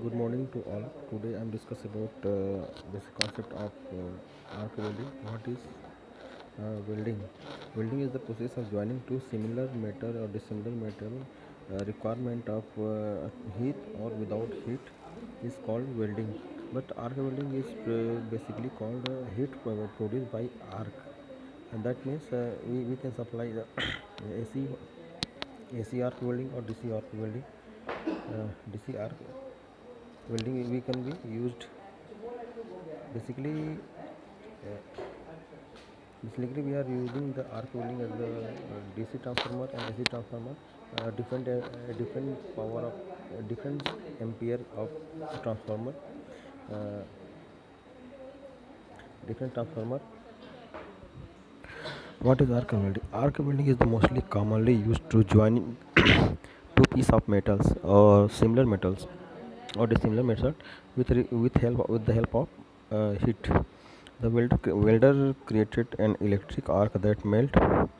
Good morning to all. Today I'm discuss about basic concept of arc welding. What is welding? Welding is the process of joining two similar metal or dissimilar metal. Requirement of heat or without heat is called welding. But arc welding is basically called heat produced by arc, and that means we can supply the AC AC arc welding or DC arc welding. DC arc welding we can be used basically. Basically, we are using the arc welding as the DC transformer and AC transformer, different power of different ampere of transformer, uh, different transformer. What is arc welding? Arc welding is the mostly commonly used to join two pieces of metals or similar metals or dissimilar metal with the help of heat. The welder created an electric arc that melt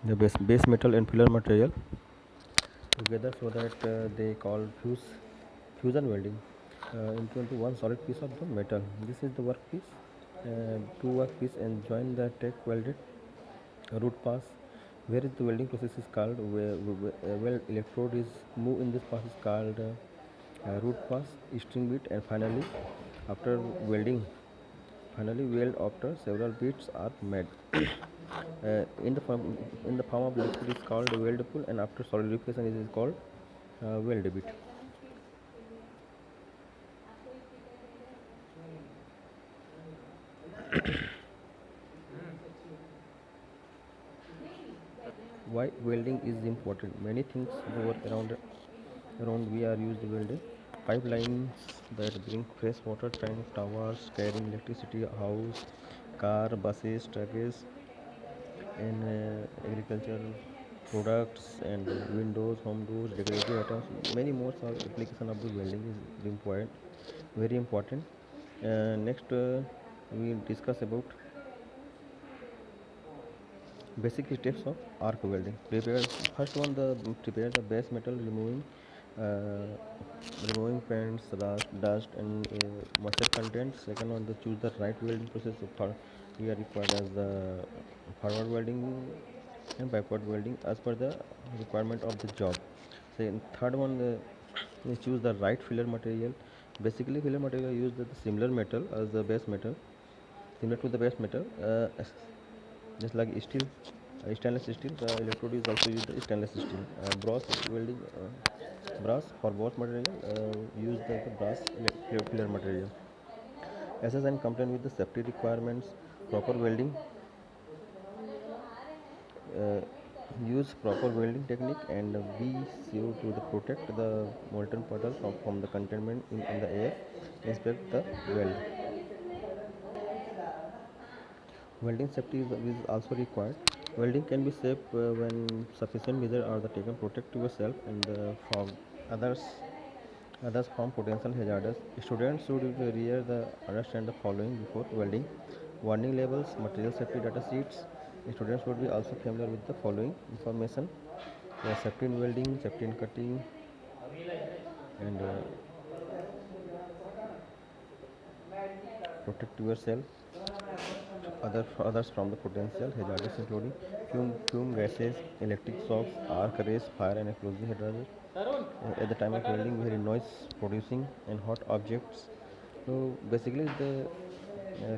the base metal and filler material together, so that they call fusion welding into one solid piece of the metal. This is the workpiece. Two workpiece and join the tech welded root pass, where is the welding process is called where electrode is moved in this pass is called root pass, string bit, and after welding finally weld after several beats are made. In the form of liquid is called weld pool, and after solidification it is called weld bit. Why welding is important? Many things go around we are used welding. Pipelines that bring fresh water, tank, towers carrying electricity, house, car, buses, trucks, and agricultural products, and windows, home doors, decorative items. Many more application of the welding is important, very important. Next, we discuss about basic steps of arc welding. Prepare first one, the prepare the base metal, uh, removing paints, dust, and moisture content. Second one, the choose the right welding process. For we are required as the forward welding and backward welding as per the requirement of the job. Second, third one, we choose the right filler material. Basically, filler material use the similar metal as the base metal, similar to the base metal. Just like steel, stainless steel, the electrode is also used the stainless steel. Brass for both material, use the brass filler material. Assess and complain with the safety requirements. Proper welding, uh, use proper welding technique, and be sure to protect the molten puddle from the containment in the air. Inspect the weld. Welding safety is also required. Welding can be safe when sufficient measures are taken. Protect yourself and from others others from potential hazards. Students should understand the following before welding: warning labels, material safety data sheets. Students should be also familiar with the following information: safety in welding, safety in cutting, and protect yourself others from the potential hazards, including fume gases, electric shocks, arc rays, fire, and explosive hazards. At the time of welding, we hear noise producing and hot objects. So basically, the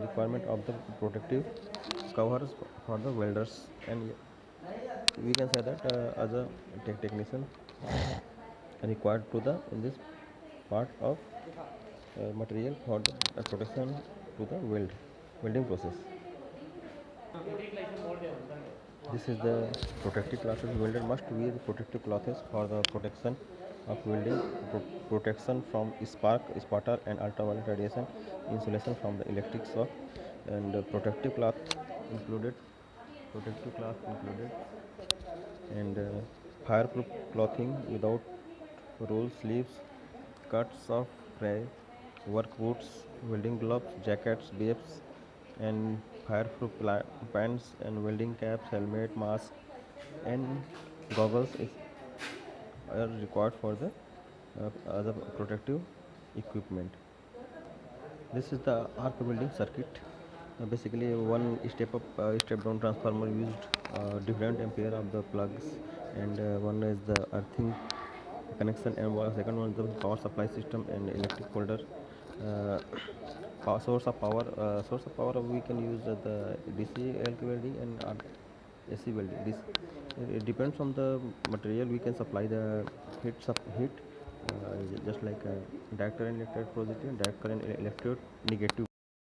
requirement of the protective covers for the welders, and we can say that as a technician required to the in this part of material for the protection to the welding process. This is the protective classes. Welder must wear protective clothes for the protection of welding, protection from sputter, and ultraviolet radiation, insulation from the electric shock, and included, protective cloth included, and fireproof clothing without roll sleeves, cuts of fray, work boots, welding gloves, jackets, babes, and fireproof pants, and welding caps, helmet, mask, and goggles are required for the other protective. equipment. This is the arc welding circuit. Basically, one step up, step down transformer used different ampere of the plugs, and one is the earthing connection, and second one is the power supply system and electric folder. Uh, source of power we can use the DC LT welding and AC welding. This it depends on the material. We can supply the heat, just like direct current electrode positive and direct current electrode negative.